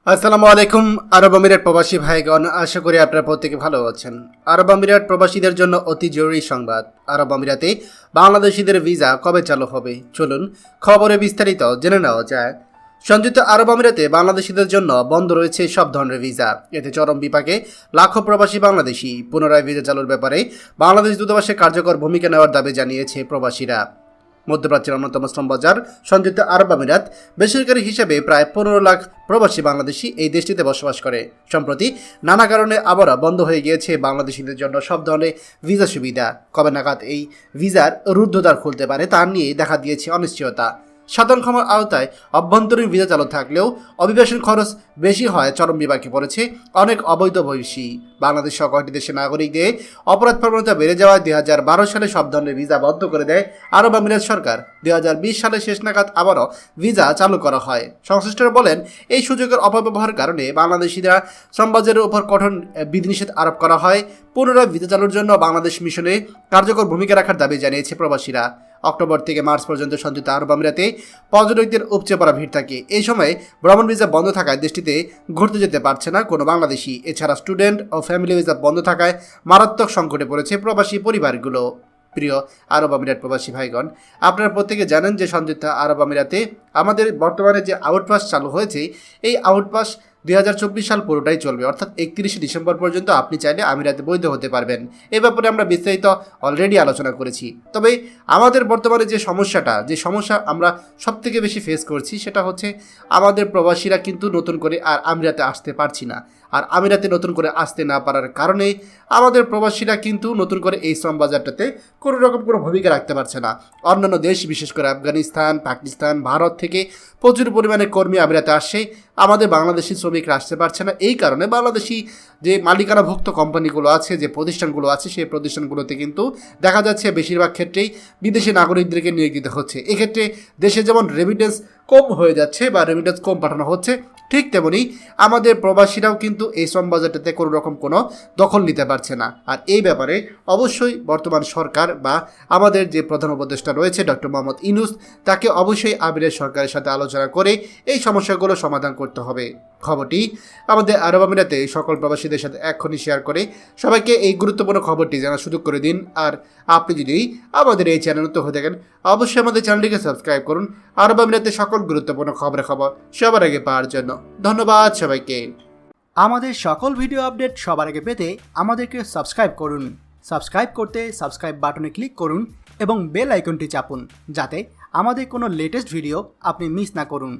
আসসালামু আলাইকুম আরব আমিরাত প্রবাসী ভাইগণ, আশা করি আপনারা প্রত্যেকে ভালো আছেন। আরব আমিরাত প্রবাসীদের জন্য অতি জরুরি সংবাদ। আরব আমিরাতে বাংলাদেশিদের ভিসা কবে চালু হবে, চলুন খবরে বিস্তারিত জেনে নেওয়া যায়। সংযুক্ত আরব আমিরাতে বাংলাদেশিদের জন্য বন্ধ রয়েছে সব ধরনের ভিসা। এতে চরম বিপাকে লাখো প্রবাসী বাংলাদেশি। পুনরায় ভিসা চালুর ব্যাপারে বাংলাদেশ দূতাবাসে কার্যকর ভূমিকা নেওয়ার দাবি জানিয়েছে প্রবাসীরা। মধ্যপ্রাচ্যের অন্যতম শ্রম বাজার সংযুক্ত আরব আমিরাত বেসরকারি হিসেবে প্রায় 15 লাখ প্রবাসী বাংলাদেশি এই দেশটিতে বসবাস করে। সম্প্রতি নানা কারণে আবারও বন্ধ হয়ে গিয়েছে বাংলাদেশিদের জন্য সব ধরনের ভিসা সুবিধা। কবে নাগাদ এই ভিসার রুদ্ধদ্বার খুলতে পারে তা নিয়ে দেখা দিয়েছে অনিশ্চয়তা। সাধারণ ক্ষমার আওতায় অভ্যন্তরীণ ভিসা চালু থাকলেও অভিবাসন খরচ বেশি হয় চরম বিপাকে পড়েছে অনেক অবৈধ বৈশী। বাংলাদেশ সহ কয়েকটি দেশের নাগরিকদের অপরাধ প্রবণতা বেড়ে যাওয়ায় 2012 সালে সব ধরনের ভিসা বন্ধ করে দেয় আরব আমিরাত সরকার। 2020 সালের শেষ নাগাদ আবারও ভিসা চালু করা হয়। সংশ্লিষ্টরা বলেন, এই সুযোগের অপব্যবহারের কারণে বাংলাদেশিরা শ্রমবাজারের উপর কঠোর বিধিনিষেধ আরোপ করা হয়। পুনরায় ভিসা চালুর জন্য বাংলাদেশ মিশনে কার্যকর ভূমিকা রাখার দাবি জানিয়েছে প্রবাসীরা। অক্টোবর থেকে মার্চ পর্যন্ত সংযুক্ত আরব আমিরাতে পর্যটকদের উপচে পড়া ভিড় থাকে। এই সময় ভ্রমণ ভিসা বন্ধ থাকায় দেশটিতে ঘুরতে যেতে পারছে না কোনো বাংলাদেশি। এছাড়া স্টুডেন্ট ও ফ্যামিলি ভিসা বন্ধ থাকায় মারাত্মক সংকটে পড়েছে প্রবাসী পরিবারগুলো। প্রিয় আরব আমিরাত প্রবাসী ভাইগণ, আপনারা প্রত্যেকে জানেন যে সংযুক্ত আরব আমিরাতে আমাদের বর্তমানে যে আউটপাস চালু হয়েছে, এই আউটপাস 2024 সাল পুরোটাই চলবে, অর্থাৎ 31শে ডিসেম্বর পর্যন্ত আপনি চাইলে আমিরাতে বৈধ হতে পারবেন। এ ব্যাপারে আমরা বিস্তারিত অলরেডি আলোচনা করেছি। তবে আমাদের বর্তমানে যে সমস্যা আমরা সবথেকে বেশি ফেস করছি সেটা হচ্ছে আমাদের প্রবাসীরা কিন্তু নতুন করে আর আমিরাতে আসতে পারছি না। আর আমিরাতে নতুন করে আসতে না পারার কারণে আমাদের প্রবাসীরা কিন্তু নতুন করে এই শ্রম বাজারটাতে কোনো রকম কোনো ভূমিকা রাখতে পারছে না। অন্যান্য দেশ, বিশেষ করে আফগানিস্তান, পাকিস্তান, ভারত থেকে প্রচুর পরিমাণে কর্মী আমিরাতে আসছে, আমাদের বাংলাদেশি শ্রমিকরা আসতে পারছে না। এই কারণে বাংলাদেশি যে মালিকানাভুক্ত কোম্পানিগুলো আছে, যে প্রতিষ্ঠানগুলো আছে, সেই প্রতিষ্ঠানগুলোতে কিন্তু দেখা যাচ্ছে বেশিরভাগ ক্ষেত্রেই বিদেশি নাগরিকদেরকে নিয়োগ দিতে হচ্ছে। এক্ষেত্রে দেশে যেমন রেমিটেন্স কম হয়ে যাচ্ছে বা রেমিটেন্স কম পাঠানো হচ্ছে, ঠিক তেমনি আমাদের প্রবাসীরাও কিন্তু এই শ্রম বাজারটাতে কোনো রকম কোনো দখল নিতে পারছে না। আর এই ব্যাপারে অবশ্যই বর্তমান সরকার বা আমাদের যে প্রধান উপদেষ্টা রয়েছে ডক্টর মোহাম্মদ ইউনূস, তাকে অবশ্যই আমিরাত সরকারের সাথে আলোচনা করে এই সমস্যাগুলো সমাধান করতে হবে। খবরটি আমাদের আরব আমিরাতে সকল প্রবাসীদের সাথে এখনই শেয়ার করে সবাইকে এই গুরুত্বপূর্ণ খবরটি জানার সুযোগ করে দিন। আর আপনি যদি আমাদের এই চ্যানেল নতুন হয়ে থাকেন, অবশ্যই আমাদের চ্যানেলটিকে সাবস্ক্রাইব করুন আরব আমিরাতে সকল গুরুত্বপূর্ণ খবর সবার আগে পাওয়ার জন্য। ধন্যবাদ সবাইকে। আমাদের সকল ভিডিও আপডেট সবার আগে পেতে আমাদেরকে সাবস্ক্রাইব করুন। সাবস্ক্রাইব করতে সাবস্ক্রাইব বাটনে ক্লিক করুন এবং বেল আইকনটি চাপুন, যাতে আমাদের কোনো লেটেস্ট ভিডিও আপনি মিস না করুন।